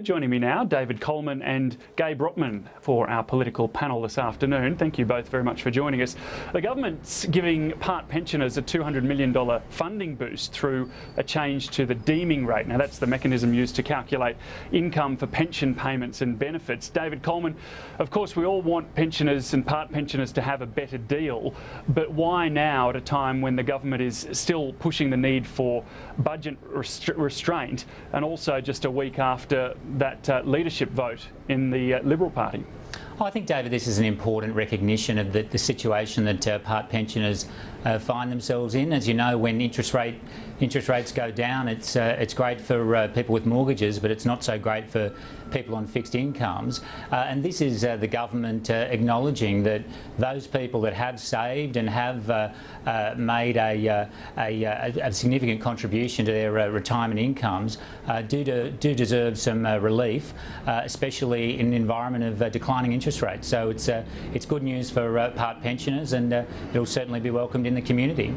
Joining me now, David Coleman and Gabe Rotman for our political panel this afternoon. Thank you both very much for joining us. The government's giving part pensioners a $200 million funding boost through a change to the deeming rate. Now, that's the mechanism used to calculate income for pension payments and benefits. David Coleman, of course, we all want pensioners and part pensioners to have a better deal, but why now at a time when the government is still pushing the need for budget restraint and also just a week after that leadership vote in the Liberal Party? I think, David, this is an important recognition of the situation that part pensioners find themselves in. As you know, when interest rates go down, it's great for people with mortgages, but it's not so great for people on fixed incomes. And this is the government acknowledging that those people that have saved and have made a significant contribution to their retirement incomes do deserve some relief, especially in an environment of declining interest rates. So it's good news for part pensioners, and it'll certainly be welcomed in the community.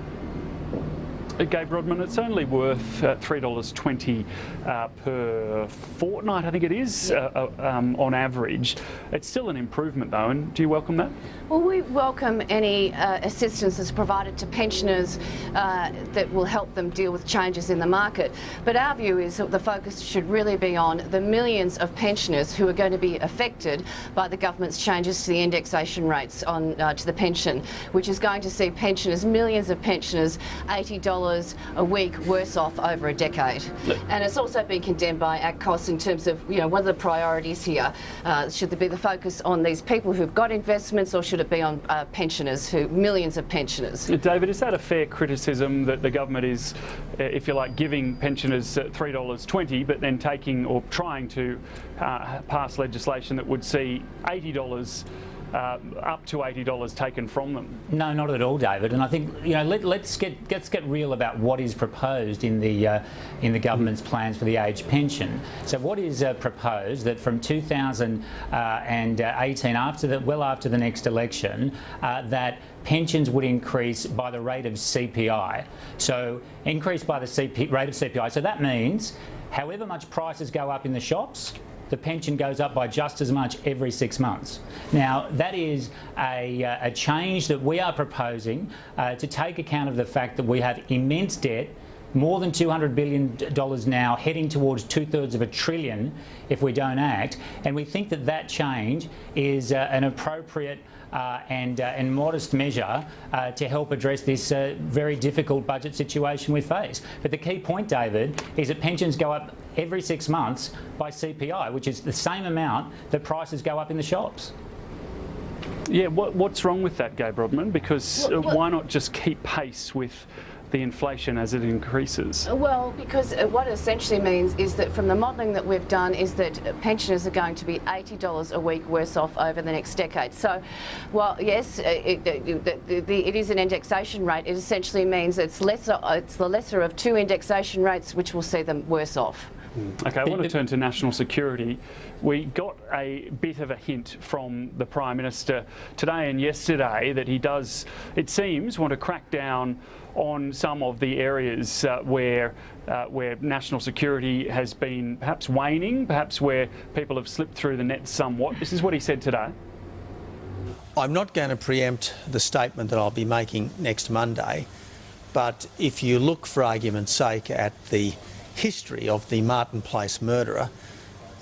Gabe Rotman, it's only worth $3.20 per fortnight, I think it is, on average. It's still an improvement though, and do you welcome that? Well, we welcome any assistance that's provided to pensioners that will help them deal with changes in the market. But our view is that the focus should really be on the millions of pensioners who are going to be affected by the government's changes to the indexation rates on to the pension, which is going to see pensioners, millions of pensioners, $80 a week worse off over a decade. And it's also been condemned by ACCOS in terms of, you know, what are the priorities here? Should there be the focus on these people who've got investments, or should it be on pensioners, millions of pensioners? David, is that a fair criticism that the government is, if you like, giving pensioners $3.20, but then taking or trying to pass legislation that would see $80 up to $80 taken from them? No, not at all, David. And I think, you know, let's get real about what is proposed in the government's plans for the age pension. So what is proposed that from 2018, after the next election, that pensions would increase by the rate of CPI. So increase by the rate of CPI. So that means however much prices go up in the shops, the pension goes up by just as much every 6 months. Now, that is a change that we are proposing to take account of the fact that we have immense debt, more than $200 billion now, heading towards $2/3 of a trillion if we don't act. And we think that that change is an appropriate and modest measure to help address this very difficult budget situation we face. But the key point, David, is that pensions go up every 6 months by CPI, which is the same amount that prices go up in the shops. Yeah, what's wrong with that, Gabe Rotman? Because why not just keep pace with the inflation as it increases? Well, because what it essentially means is that from the modelling that we've done is that pensioners are going to be $80 a week worse off over the next decade. So, well, yes, it is an indexation rate. It essentially means it's the lesser of two indexation rates which will see them worse off. Okay, I want to turn to national security. We got a bit of a hint from the Prime Minister today and yesterday that he does, it seems, want to crack down on some of the areas where national security has been perhaps waning, perhaps where people have slipped through the net somewhat. This is what he said today. I'm not going to preempt the statement that I'll be making next Monday, but if you look, for argument's sake, at the history of the Martin Place murderer,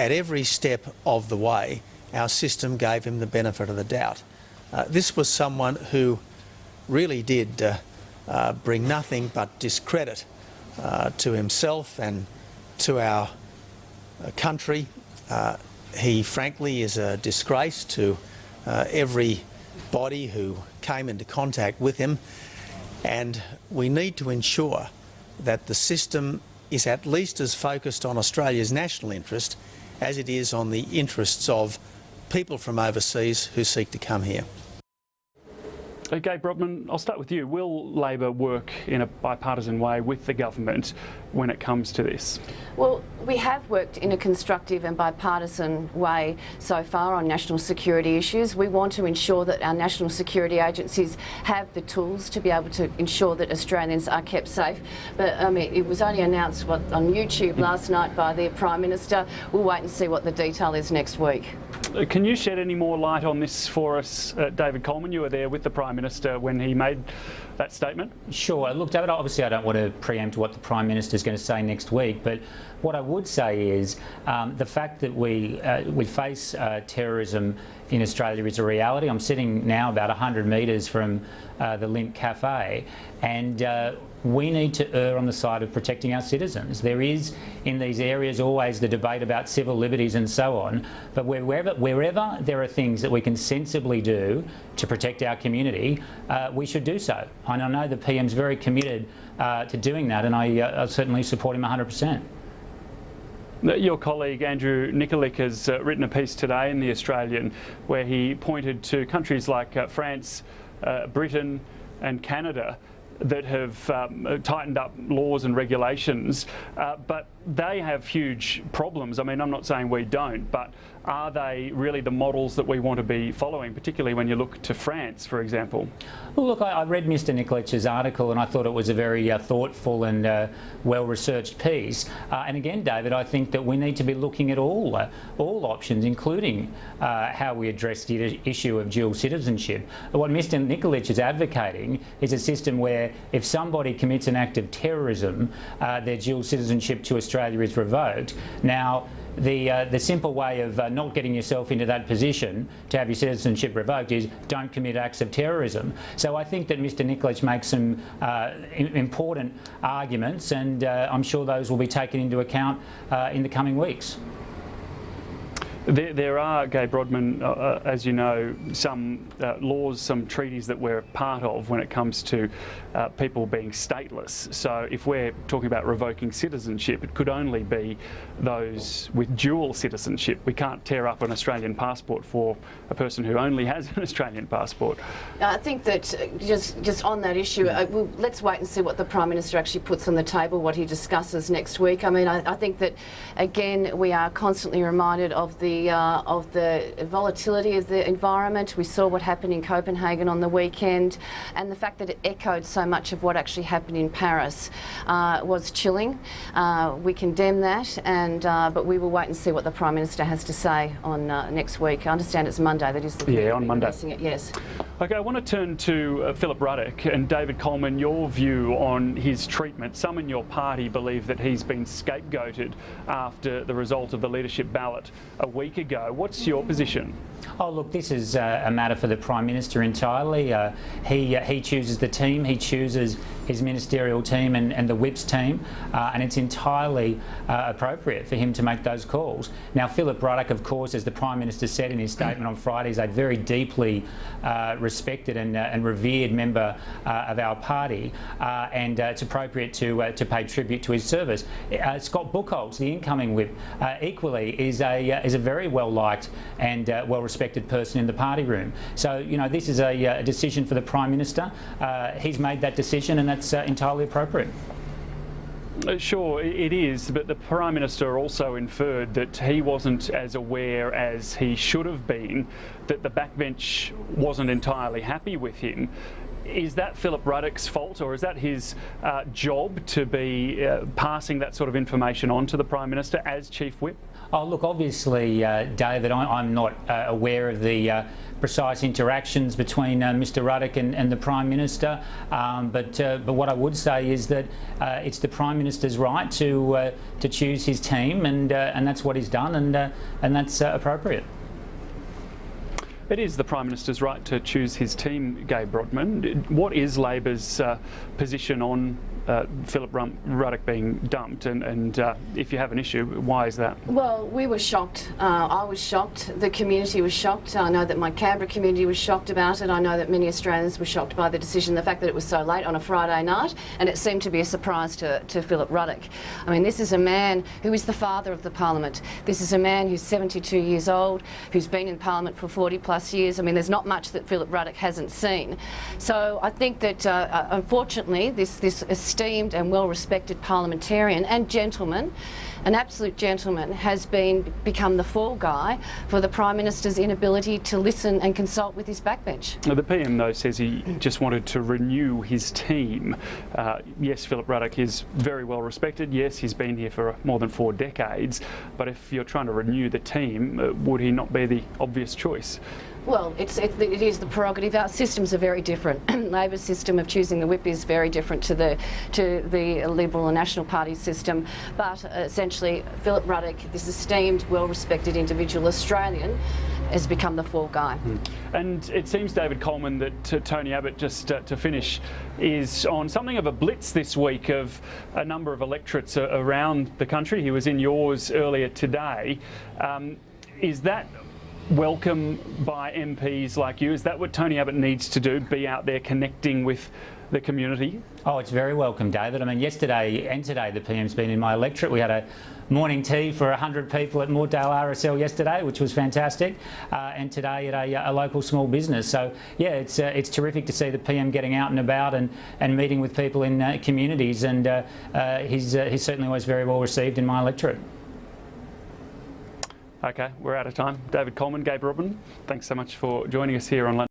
at every step of the way, our system gave him the benefit of the doubt. This was someone who really did bring nothing but discredit to himself and to our country. He, frankly, is a disgrace to everybody who came into contact with him, and we need to ensure that the system is at least as focused on Australia's national interest as it is on the interests of people from overseas who seek to come here. Gabe Rotman, I'll start with you. Will Labor work in a bipartisan way with the government when it comes to this? Well, we have worked in a constructive and bipartisan way so far on national security issues. We want to ensure that our national security agencies have the tools to be able to ensure that Australians are kept safe. But I mean, it was only announced on YouTube last night by the Prime Minister. We'll wait and see what the detail is next week. Can you shed any more light on this for us, David Coleman? You were there with the Prime Minister when he made that statement. Sure. Look, David, obviously I don't want to preempt what the Prime Minister is going to say next week, but what I would say is the fact that we face terrorism in Australia is a reality. I'm sitting now about 100 metres from the Limp Cafe, and we need to err on the side of protecting our citizens. There is, in these areas, always the debate about civil liberties and so on, but wherever there are things that we can sensibly do to protect our community, we should do so. And I know the PM's very committed to doing that, and I certainly support him 100%. Your colleague Andrew Nikolic has written a piece today in The Australian where he pointed to countries like France, Britain and Canada that have tightened up laws and regulations, but they have huge problems. I mean, I'm not saying we don't, but are they really the models that we want to be following, particularly when you look to France, for example? Well, look, I read Mr Nikolic's article and I thought it was a very thoughtful and well-researched piece. And again, David, I think that we need to be looking at all options, including how we address the issue of dual citizenship. What Mr Nikolic is advocating is a system where if somebody commits an act of terrorism, their dual citizenship to Australia is revoked. Now, the simple way of not getting yourself into that position to have your citizenship revoked is don't commit acts of terrorism. So I think that Mr Nikolic makes some important arguments, and I'm sure those will be taken into account in the coming weeks. There are, Gai Brodman, as you know, some laws, some treaties that we're part of when it comes to people being stateless. So if we're talking about revoking citizenship, it could only be those with dual citizenship. We can't tear up an Australian passport for a person who only has an Australian passport. I think that just on that issue, let's wait and see what the Prime Minister actually puts on the table, what he discusses next week. I mean, I think that, again, we are constantly reminded of the volatility of the environment. We saw what happened in Copenhagen on the weekend, and the fact that it echoed so much of what actually happened in Paris was chilling. We condemn that, but we will wait and see what the Prime Minister has to say on next week. I understand it's Monday. That is the on Monday. It, yes. Okay, I want to turn to Philip Ruddock and David Coleman. Your view on his treatment. Some in your party believe that he's been scapegoated after the result of the leadership ballot a week ago. What's your position? Oh, look, this is a matter for the Prime Minister entirely. He chooses the team, he chooses his ministerial team and the Whip's team, and it's entirely appropriate for him to make those calls. Now, Philip Ruddock, of course, as the Prime Minister said in his statement on Friday, is a very deeply respected and revered member of our party, and it's appropriate to pay tribute to his service. Scott Buchholz, the incoming Whip, equally is a very well-liked and well-respected person in the party room. So, you know, this is a decision for the Prime Minister. He's made that decision, and that's entirely appropriate. Sure, it is, but the Prime Minister also inferred that he wasn't as aware as he should have been, that the backbench wasn't entirely happy with him. Is that Philip Ruddock's fault, or is that his job to be passing that sort of information on to the Prime Minister as Chief Whip? Oh, look, obviously, David, I'm not aware of the precise interactions between Mr Ruddock and the Prime Minister, but what I would say is that it's the Prime Minister's right to choose his team, and that's what he's done, and that's appropriate. It is the Prime Minister's right to choose his team, Gai Brodman. What is Labor's position on Philip Ruddock being dumped, and if you have an issue, why is that? Well, we were shocked. I was shocked. The community was shocked. I know that my Canberra community was shocked about it. I know that many Australians were shocked by the decision, the fact that it was so late on a Friday night, and it seemed to be a surprise to Philip Ruddock. I mean, this is a man who is the father of the Parliament. This is a man who's 72 years old, who's been in Parliament for 40 plus years. I mean, there's not much that Philip Ruddock hasn't seen. So I think that, unfortunately, this esteemed and well-respected parliamentarian and gentleman, an absolute gentleman, has become the fall guy for the Prime Minister's inability to listen and consult with his backbench. Now, the PM, though, says he just wanted to renew his team. Yes, Philip Ruddock is very well respected. Yes, he's been here for more than 4 decades. But if you're trying to renew the team, would he not be the obvious choice? Well, it is the prerogative. Our systems are very different. Labor's system of choosing the whip is very different to the Liberal and National Party system. But essentially, Philip Ruddock, this esteemed, well-respected individual Australian, has become the fall guy. And it seems, David Coleman, that Tony Abbott, just to finish, is on something of a blitz this week of a number of electorates around the country. He was in yours earlier today. Is that welcome by MPs like you? Is that what Tony Abbott needs to do, be out there connecting with the community? Oh, it's very welcome, David. I mean, yesterday and today the PM's been in my electorate. We had a morning tea for 100 people at Moortdale RSL yesterday, which was fantastic, and today at a local small business. So yeah, it's terrific to see the PM getting out and about and meeting with people in communities, and he's certainly always very well received in my electorate. Okay, we're out of time. David Coleman, Gabe Robin, thanks so much for joining us here on Lunchtime.